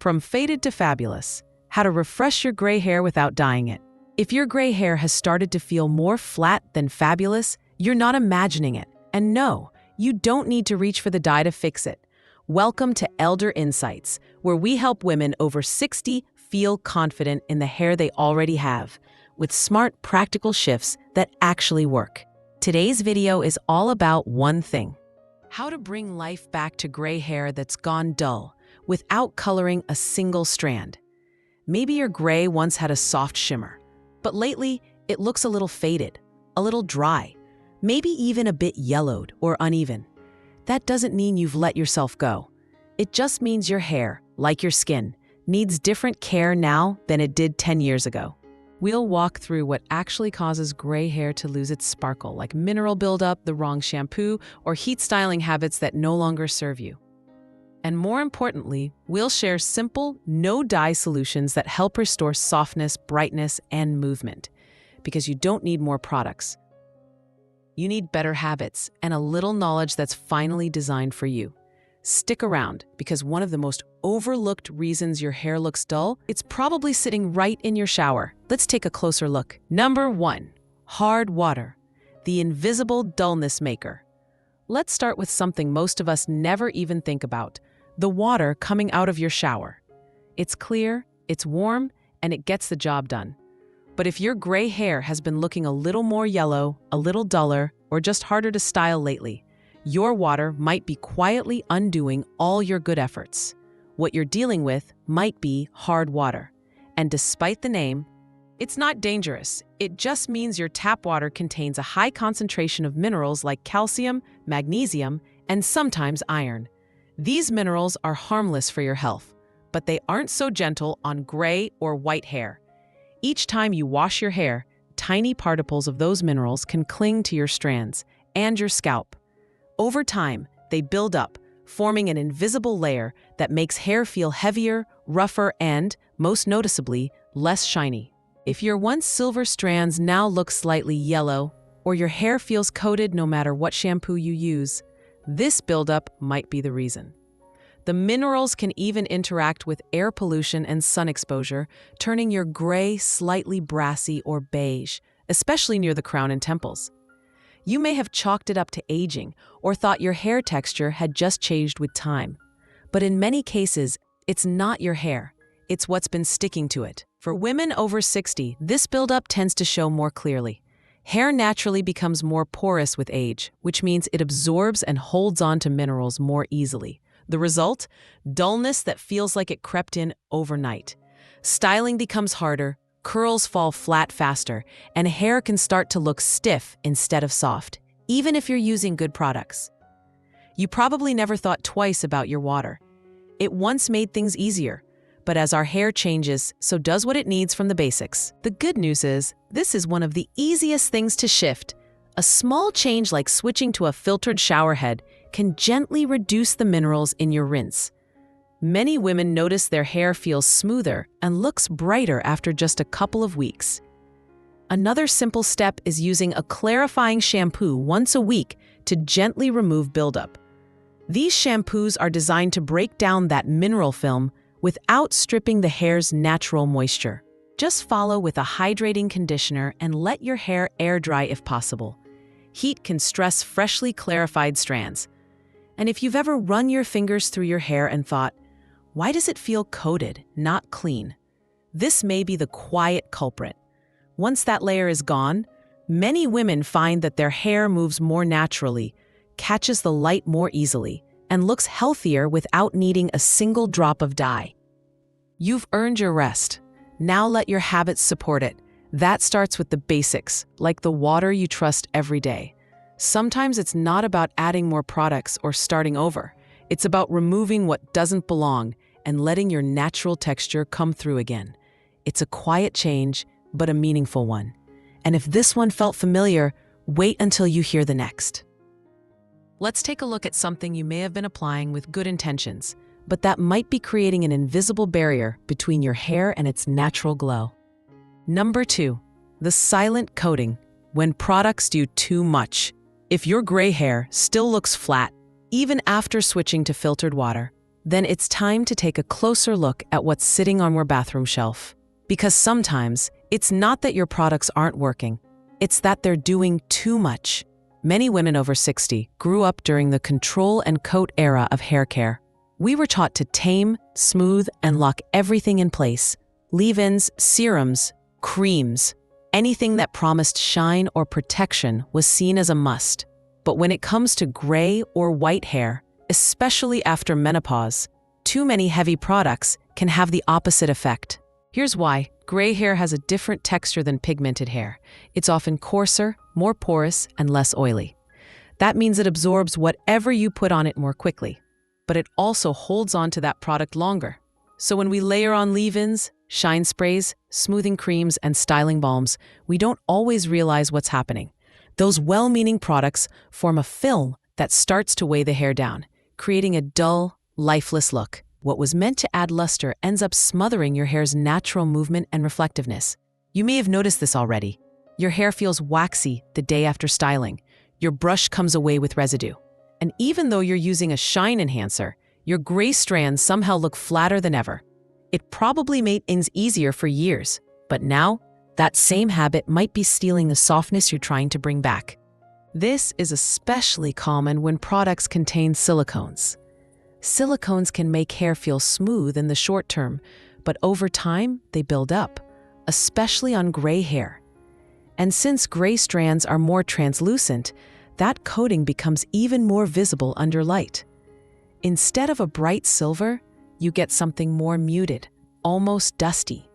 From faded to fabulous, how to refresh your gray hair without dyeing it. If your gray hair has started to feel more flat than fabulous, you're not imagining it. And no, you don't need to reach for the dye to fix it. Welcome to Elder Insights, where we help women over 60 feel confident in the hair they already have, with smart, practical shifts that actually work. Today's video is all about one thing: how to bring life back to gray hair that's gone dull without coloring a single strand. Maybe your gray once had a soft shimmer, but lately it looks a little faded, a little dry, maybe even a bit yellowed or uneven. That doesn't mean you've let yourself go. It just means your hair, like your skin, needs different care now than it did 10 years ago. We'll walk through what actually causes gray hair to lose its sparkle, like mineral buildup, the wrong shampoo, or heat styling habits that no longer serve you. And more importantly, we'll share simple, no-dye solutions that help restore softness, brightness, and movement. Because you don't need more products. You need better habits and a little knowledge that's finally designed for you. Stick around, because one of the most overlooked reasons your hair looks dull, it's probably sitting right in your shower. Let's take a closer look. Number 1, hard water, the invisible dullness maker. Let's start with something most of us never even think about: the water coming out of your shower. It's clear, it's warm, and it gets the job done. But if your gray hair has been looking a little more yellow, a little duller, or just harder to style lately, your water might be quietly undoing all your good efforts. What you're dealing with might be hard water. And despite the name, it's not dangerous. It just means your tap water contains a high concentration of minerals like calcium, magnesium, and sometimes iron. These minerals are harmless for your health, but they aren't so gentle on gray or white hair. Each time you wash your hair, tiny particles of those minerals can cling to your strands and your scalp. Over time, they build up, forming an invisible layer that makes hair feel heavier, rougher, and, most noticeably, less shiny. If your once silver strands now look slightly yellow, or your hair feels coated no matter what shampoo you use, this buildup might be the reason. The minerals can even interact with air pollution and sun exposure, turning your gray slightly brassy or beige, especially near the crown and temples. You may have chalked it up to aging or thought your hair texture had just changed with time. But in many cases, it's not your hair. It's what's been sticking to it. For women over 60, this buildup tends to show more clearly. Hair naturally becomes more porous with age, which means it absorbs and holds on to minerals more easily. The result? Dullness that feels like it crept in overnight. Styling becomes harder, curls fall flat faster, and hair can start to look stiff instead of soft, even if you're using good products. You probably never thought twice about your water. It once made things easier, but as our hair changes, so does what it needs from the basics. The good news is, this is one of the easiest things to shift. A small change like switching to a filtered shower head can gently reduce the minerals in your rinse. Many women notice their hair feels smoother and looks brighter after just a couple of weeks. Another simple step is using a clarifying shampoo once a week to gently remove buildup. These shampoos are designed to break down that mineral film without stripping the hair's natural moisture. Just follow with a hydrating conditioner and let your hair air dry if possible. Heat can stress freshly clarified strands. And if you've ever run your fingers through your hair and thought, why does it feel coated, not clean? This may be the quiet culprit. Once that layer is gone, many women find that their hair moves more naturally, catches the light more easily, and looks healthier without needing a single drop of dye. You've earned your rest. Now let your habits support it. That starts with the basics, like the water you trust every day. Sometimes it's not about adding more products or starting over. It's about removing what doesn't belong and letting your natural texture come through again. It's a quiet change, but a meaningful one. And if this one felt familiar, wait until you hear the next. Let's take a look at something you may have been applying with good intentions, but that might be creating an invisible barrier between your hair and its natural glow. Number 2, the silent coating, when products do too much. If your gray hair still looks flat, even after switching to filtered water, then it's time to take a closer look at what's sitting on your bathroom shelf. Because sometimes, it's not that your products aren't working, it's that they're doing too much. Many women over 60 grew up during the control and coat era of hair care. We were taught to tame, smooth, and lock everything in place. Leave-ins, serums, creams. Anything that promised shine or protection was seen as a must. But when it comes to gray or white hair, especially after menopause, too many heavy products can have the opposite effect. Here's why. Gray hair has a different texture than pigmented hair. It's often coarser, more porous, and less oily. That means it absorbs whatever you put on it more quickly, but it also holds on to that product longer. So when we layer on leave-ins, shine sprays, smoothing creams, and styling balms, we don't always realize what's happening. Those well-meaning products form a film that starts to weigh the hair down, creating a dull, lifeless look. What was meant to add luster ends up smothering your hair's natural movement and reflectiveness. You may have noticed this already. Your hair feels waxy the day after styling. Your brush comes away with residue. And even though you're using a shine enhancer, your gray strands somehow look flatter than ever. It probably made things easier for years, but now, that same habit might be stealing the softness you're trying to bring back. This is especially common when products contain silicones. Silicones can make hair feel smooth in the short term, but over time, they build up, especially on gray hair. And since gray strands are more translucent, that coating becomes even more visible under light. Instead of a bright silver, you get something more muted, almost dusty.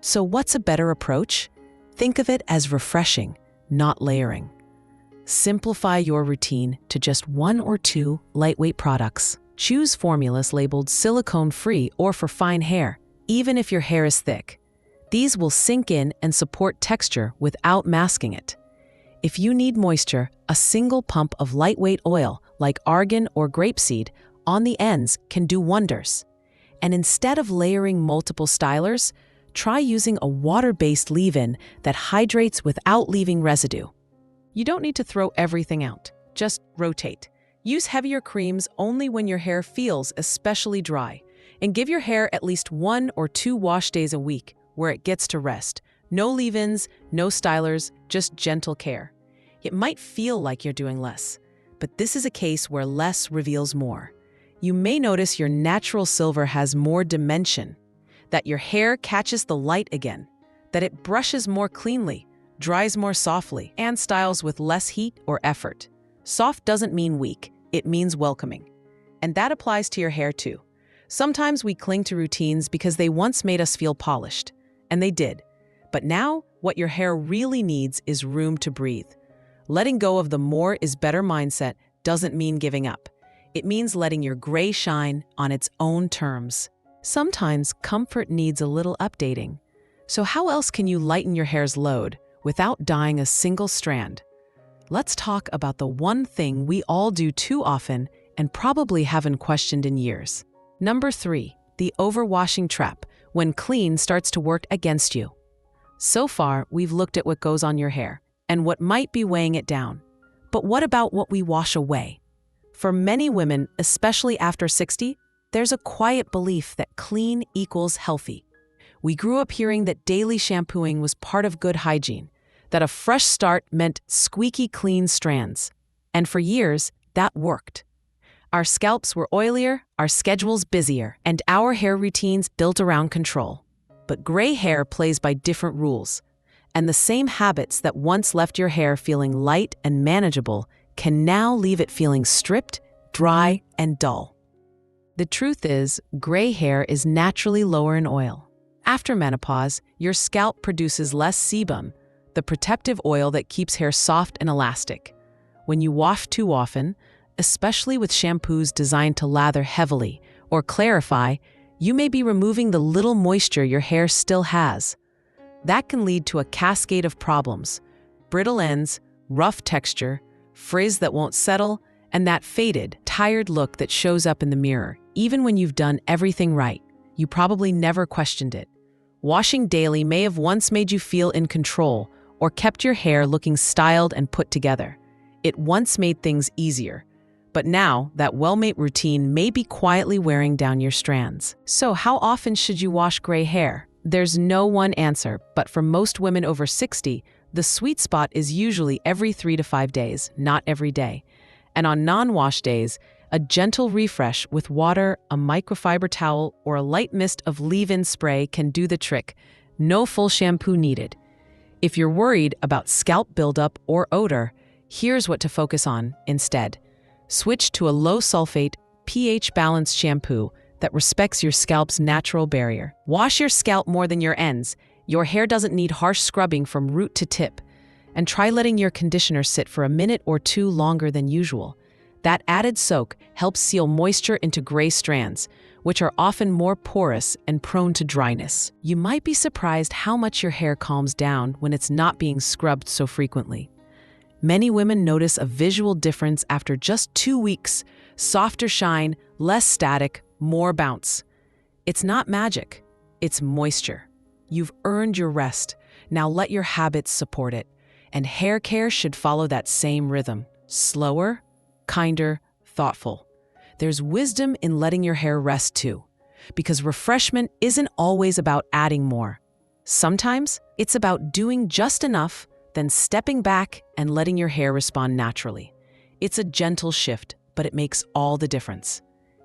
So what's a better approach? Think of it as refreshing, not layering. Simplify your routine to just 1 or 2 lightweight products. Choose formulas labeled silicone-free or for fine hair, even if your hair is thick. These will sink in and support texture without masking it. If you need moisture, a single pump of lightweight oil like argan or grapeseed on the ends can do wonders. And instead of layering multiple stylers, try using a water-based leave-in that hydrates without leaving residue. You don't need to throw everything out. Just rotate. Use heavier creams only when your hair feels especially dry, and give your hair at least 1 or 2 wash days a week where it gets to rest. No leave-ins, no stylers, just gentle care. It might feel like you're doing less, but this is a case where less reveals more. You may notice your natural silver has more dimension, that your hair catches the light again, that it brushes more cleanly, dries more softly, and styles with less heat or effort. Soft doesn't mean weak, it means welcoming. And that applies to your hair too. Sometimes we cling to routines because they once made us feel polished, and they did. But now, what your hair really needs is room to breathe. Letting go of the more is better mindset doesn't mean giving up. It means letting your gray shine on its own terms. Sometimes comfort needs a little updating. So how else can you lighten your hair's load without dyeing a single strand? Let's talk about the one thing we all do too often and probably haven't questioned in years. Number 3, the overwashing trap, when clean starts to work against you. So far, we've looked at what goes on your hair and what might be weighing it down. But what about what we wash away? For many women, especially after 60, there's a quiet belief that clean equals healthy. We grew up hearing that daily shampooing was part of good hygiene, that a fresh start meant squeaky clean strands. And for years, that worked. Our scalps were oilier, our schedules busier, and our hair routines built around control. But gray hair plays by different rules, and the same habits that once left your hair feeling light and manageable can now leave it feeling stripped, dry, and dull. The truth is, gray hair is naturally lower in oil. After menopause, your scalp produces less sebum, the protective oil that keeps hair soft and elastic. When you wash too often, especially with shampoos designed to lather heavily or clarify, you may be removing the little moisture your hair still has. That can lead to a cascade of problems: brittle ends, rough texture, frizz that won't settle, and that faded, tired look that shows up in the mirror. Even when you've done everything right, you probably never questioned it. Washing daily may have once made you feel in control or kept your hair looking styled and put together. It once made things easier. But now, that well-made routine may be quietly wearing down your strands. So how often should you wash gray hair? There's no one answer, but for most women over 60, the sweet spot is usually every 3 to 5 days, not every day. And on non-wash days, a gentle refresh with water, a microfiber towel, or a light mist of leave-in spray can do the trick. No full shampoo needed. If you're worried about scalp buildup or odor, here's what to focus on instead. Switch to a low-sulfate, pH-balanced shampoo that respects your scalp's natural barrier. Wash your scalp more than your ends. Your hair doesn't need harsh scrubbing from root to tip. And try letting your conditioner sit for a minute or two longer than usual. That added soak helps seal moisture into gray strands, which are often more porous and prone to dryness. You might be surprised how much your hair calms down when it's not being scrubbed so frequently. Many women notice a visual difference after just 2 weeks. Softer shine, less static, more bounce. It's not magic, it's moisture. You've earned your rest. Now let your habits support it. And hair care should follow that same rhythm. Slower, kinder, thoughtful. There's wisdom in letting your hair rest too, because refreshment isn't always about adding more. Sometimes it's about doing just enough, then stepping back and letting your hair respond naturally. It's a gentle shift, but it makes all the difference.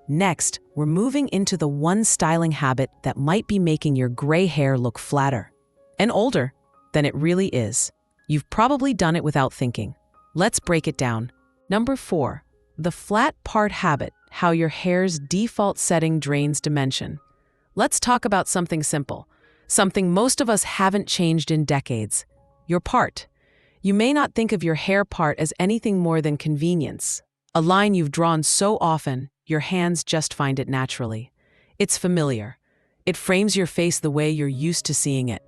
Next, we're moving into the one styling habit that might be making your gray hair look flatter and older than it really is. You've probably done it without thinking. Let's break it down. Number 4, the flat part habit, how your hair's default setting drains dimension. Let's talk about something simple, something most of us haven't changed in decades. Your part. You may not think of your hair part as anything more than convenience. A line you've drawn so often, your hands just find it naturally. It's familiar. It frames your face the way you're used to seeing it.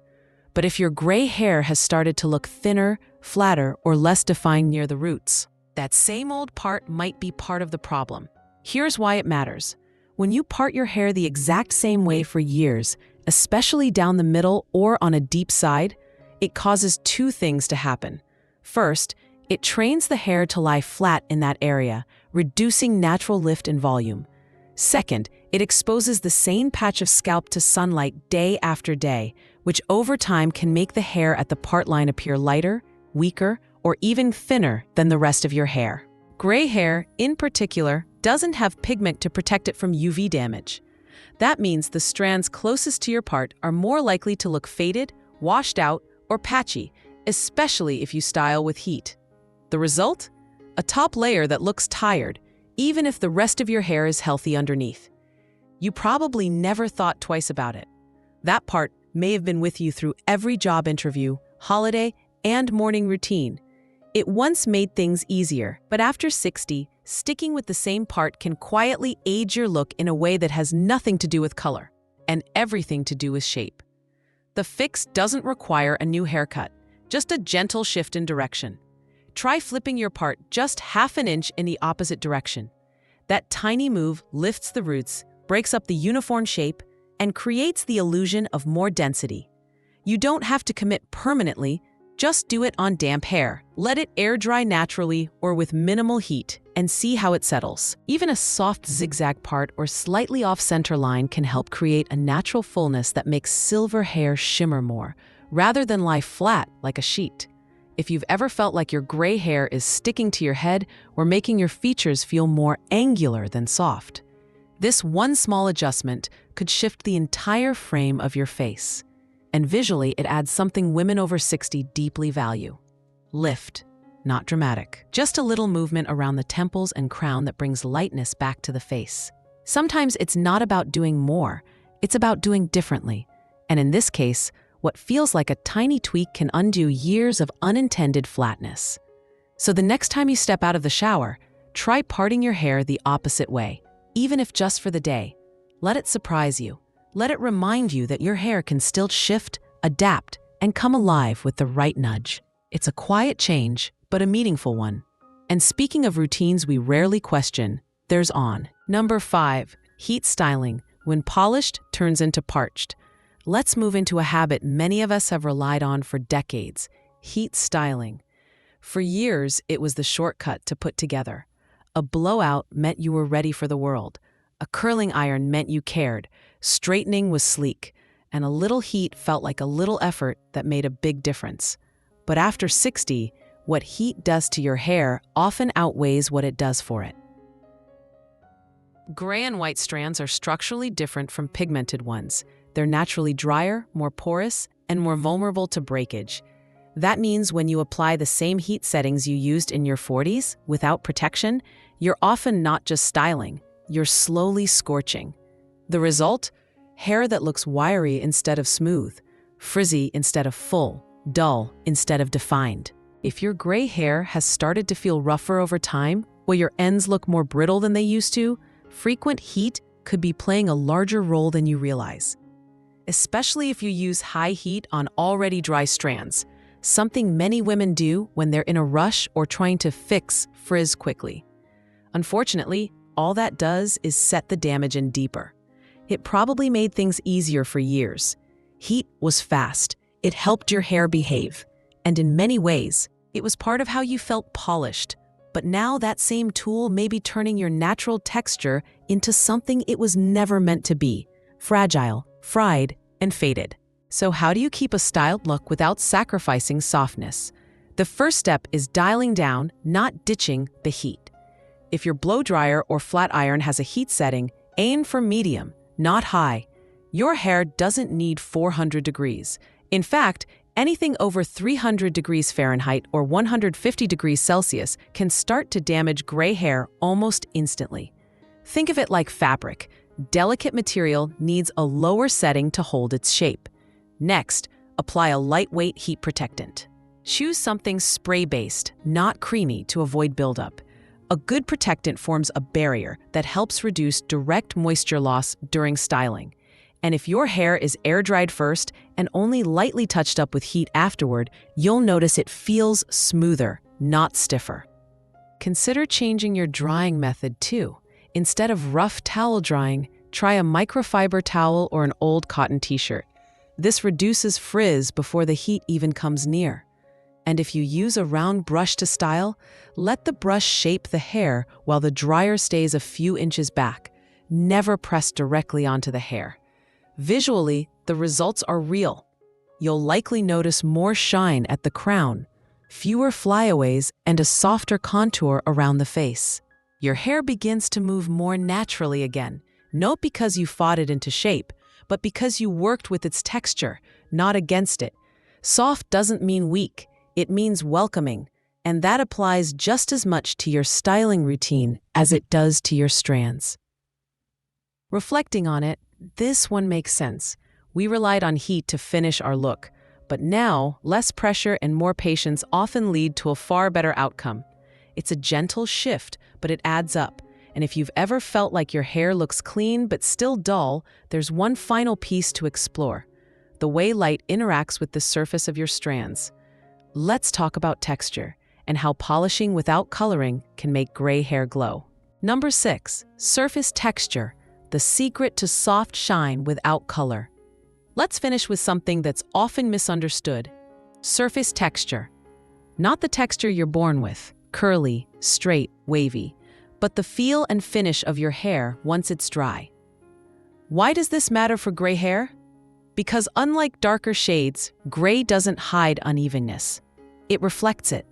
But if your gray hair has started to look thinner, flatter, or less defined near the roots, that same old part might be part of the problem. Here's why it matters. When you part your hair the exact same way for years, especially down the middle or on a deep side, it causes 2 things to happen. First, it trains the hair to lie flat in that area, reducing natural lift and volume. Second, it exposes the same patch of scalp to sunlight day after day, which over time can make the hair at the part line appear lighter, weaker, or even thinner than the rest of your hair. Gray hair, in particular, doesn't have pigment to protect it from UV damage. That means the strands closest to your part are more likely to look faded, washed out, or patchy, especially if you style with heat. The result? A top layer that looks tired, even if the rest of your hair is healthy underneath. You probably never thought twice about it. That part may have been with you through every job interview, holiday, and morning routine. It once made things easier, but after 60, sticking with the same part can quietly age your look in a way that has nothing to do with color and everything to do with shape. The fix doesn't require a new haircut, just a gentle shift in direction. Try flipping your part just half an inch in the opposite direction. That tiny move lifts the roots, breaks up the uniform shape, and creates the illusion of more density. You don't have to commit permanently, just do it on damp hair. Let it air dry naturally or with minimal heat and see how it settles. Even a soft zigzag part or slightly off-center line can help create a natural fullness that makes silver hair shimmer more, rather than lie flat like a sheet. If you've ever felt like your gray hair is sticking to your head or making your features feel more angular than soft, this one small adjustment could shift the entire frame of your face. And visually, it adds something women over 60 deeply value. Lift, not dramatic. Just a little movement around the temples and crown that brings lightness back to the face. Sometimes it's not about doing more, it's about doing differently. And in this case, what feels like a tiny tweak can undo years of unintended flatness. So the next time you step out of the shower, try parting your hair the opposite way, even if just for the day. Let it surprise you. Let it remind you that your hair can still shift, adapt, and come alive with the right nudge. It's a quiet change, but a meaningful one. And speaking of routines we rarely question, there's on. Number 5, heat styling. When polished, turns into parched. Let's move into a habit many of us have relied on for decades, heat styling. For years, it was the shortcut to put together. A blowout meant you were ready for the world. A curling iron meant you cared. Straightening was sleek, and a little heat felt like a little effort that made a big difference. But after 60, what heat does to your hair often outweighs what it does for it. Gray and white strands are structurally different from pigmented ones. They're naturally drier, more porous, and more vulnerable to breakage. That means when you apply the same heat settings you used in your 40s without protection, you're often not just styling, you're slowly scorching. The result? Hair that looks wiry instead of smooth, frizzy instead of full, dull instead of defined. If your gray hair has started to feel rougher over time, or your ends look more brittle than they used to, frequent heat could be playing a larger role than you realize. Especially if you use high heat on already dry strands, something many women do when they're in a rush or trying to fix frizz quickly. Unfortunately, all that does is set the damage in deeper. It probably made things easier for years. Heat was fast. It helped your hair behave. And in many ways, it was part of how you felt polished. But now that same tool may be turning your natural texture into something it was never meant to be: fragile, fried, and faded. So how do you keep a styled look without sacrificing softness? The first step is dialing down, not ditching, the heat. If your blow dryer or flat iron has a heat setting, aim for medium, not high. Your hair doesn't need 400 degrees. In fact, anything over 300 degrees Fahrenheit or 150 degrees Celsius can start to damage gray hair almost instantly. Think of it like fabric. Delicate material needs a lower setting to hold its shape. Next, apply a lightweight heat protectant. Choose something spray-based, not creamy, to avoid buildup. A good protectant forms a barrier that helps reduce direct moisture loss during styling. And if your hair is air-dried first and only lightly touched up with heat afterward, you'll notice it feels smoother, not stiffer. Consider changing your drying method too. Instead of rough towel drying, try a microfiber towel or an old cotton t-shirt. This reduces frizz before the heat even comes near. And if you use a round brush to style, let the brush shape the hair while the dryer stays a few inches back. Never press directly onto the hair. Visually, the results are real. You'll likely notice more shine at the crown, fewer flyaways, and a softer contour around the face. Your hair begins to move more naturally again, not because you fought it into shape, but because you worked with its texture, not against it. Soft doesn't mean weak, it means welcoming, and that applies just as much to your styling routine as it does to your strands. Reflecting on it, this one makes sense. We relied on heat to finish our look, but now less pressure and more patience often lead to a far better outcome. It's a gentle shift, but it adds up. And if you've ever felt like your hair looks clean but still dull, there's one final piece to explore: the way light interacts with the surface of your strands. Let's talk about texture and how polishing without coloring can make gray hair glow. Number 6, surface texture, the secret to soft shine without color. Let's finish with something that's often misunderstood: surface texture. Not the texture you're born with, curly, straight, wavy, but the feel and finish of your hair once it's dry. Why does this matter for gray hair? Because unlike darker shades, gray doesn't hide unevenness. It reflects it.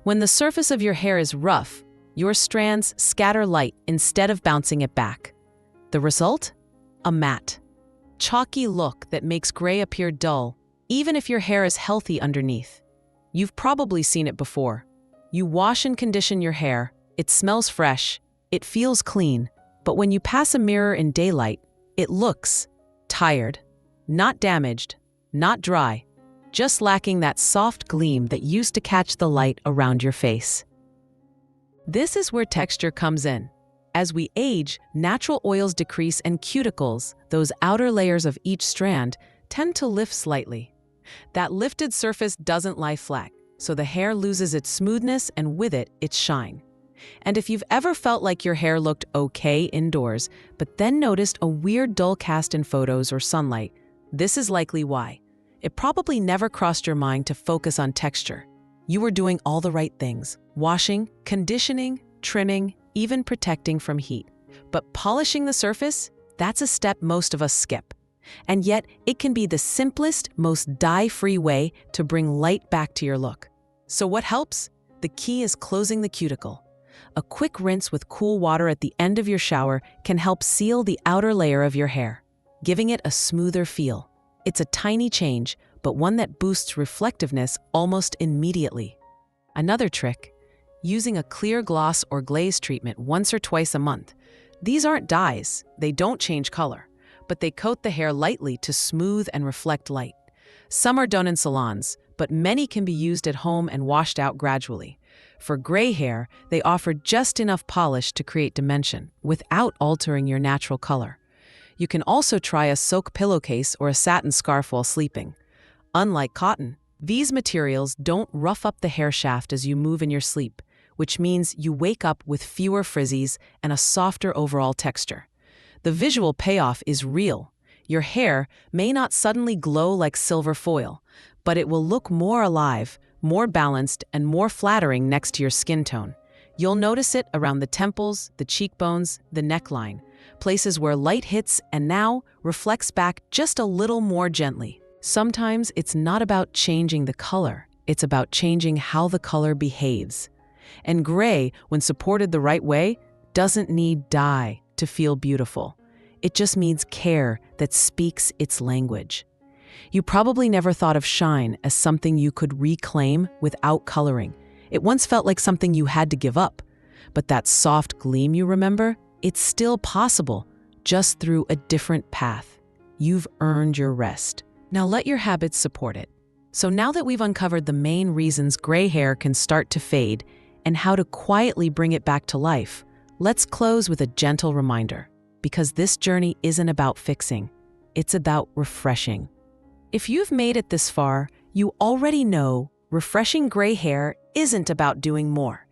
When the surface of your hair is rough, your strands scatter light instead of bouncing it back. The result? A matte, chalky look that makes gray appear dull, even if your hair is healthy underneath. You've probably seen it before. You wash and condition your hair, it smells fresh, it feels clean, but when you pass a mirror in daylight, it looks tired, not damaged, not dry, just lacking that soft gleam that used to catch the light around your face. This is where texture comes in. As we age, natural oils decrease and cuticles, those outer layers of each strand, tend to lift slightly. That lifted surface doesn't lie flat, so the hair loses its smoothness and with it, its shine. And if you've ever felt like your hair looked okay indoors, but then noticed a weird dull cast in photos or sunlight, this is likely why. It probably never crossed your mind to focus on texture. You were doing all the right things: washing, conditioning, trimming, even protecting from heat. But polishing the surface, that's a step most of us skip. And yet, it can be the simplest, most dye-free way to bring light back to your look. So what helps? The key is closing the cuticle. A quick rinse with cool water at the end of your shower can help seal the outer layer of your hair, giving it a smoother feel. It's a tiny change, but one that boosts reflectiveness almost immediately. Another trick, using a clear gloss or glaze treatment once or twice a month. These aren't dyes, they don't change color, but they coat the hair lightly to smooth and reflect light. Some are done in salons, but many can be used at home and washed out gradually. For gray hair, they offer just enough polish to create dimension, without altering your natural color. You can also try a silk pillowcase or a satin scarf while sleeping. Unlike cotton, these materials don't rough up the hair shaft as you move in your sleep, which means you wake up with fewer frizzies and a softer overall texture. The visual payoff is real. Your hair may not suddenly glow like silver foil, but it will look more alive, more balanced, and more flattering next to your skin tone. You'll notice it around the temples, the cheekbones, the neckline, places where light hits and now reflects back just a little more gently. Sometimes it's not about changing the color, it's about changing how the color behaves. And gray, when supported the right way, doesn't need dye to feel beautiful. It just needs care that speaks its language. You probably never thought of shine as something you could reclaim without coloring. It once felt like something you had to give up. But that soft gleam you remember, it's still possible, just through a different path. You've earned your rest. Now let your habits support it. So now that we've uncovered the main reasons gray hair can start to fade and how to quietly bring it back to life, let's close with a gentle reminder. Because this journey isn't about fixing, it's about refreshing. If you've made it this far, you already know refreshing gray hair isn't about doing more.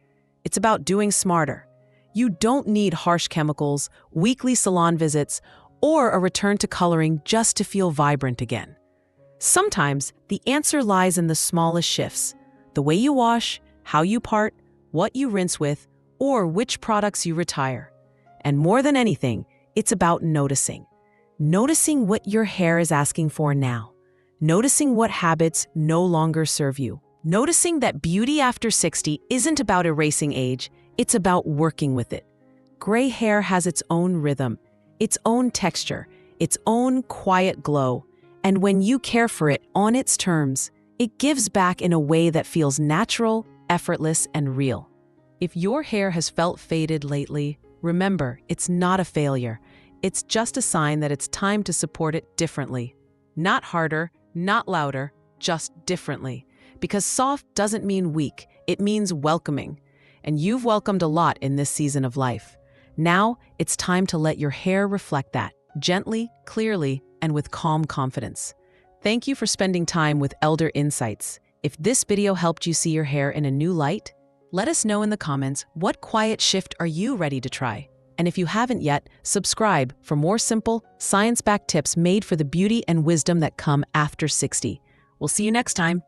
It's about doing smarter. You don't need harsh chemicals, weekly salon visits, or a return to coloring just to feel vibrant again. Sometimes the answer lies in the smallest shifts: the way you wash, how you part, what you rinse with, or which products you retire. And more than anything, it's about noticing. Noticing what your hair is asking for now. Noticing what habits no longer serve you. Noticing that beauty after 60 isn't about erasing age, it's about working with it. Gray hair has its own rhythm, its own texture, its own quiet glow, and when you care for it on its terms, it gives back in a way that feels natural, effortless, and real. If your hair has felt faded lately, remember, it's not a failure. It's just a sign that it's time to support it differently. Not harder, not louder, just differently. Because soft doesn't mean weak, it means welcoming. And you've welcomed a lot in this season of life. Now, it's time to let your hair reflect that, gently, clearly, and with calm confidence. Thank you for spending time with Elder Insights. If this video helped you see your hair in a new light, let us know in the comments what quiet shift are you ready to try. And if you haven't yet, subscribe for more simple, science-backed tips made for the beauty and wisdom that come after 60. We'll see you next time.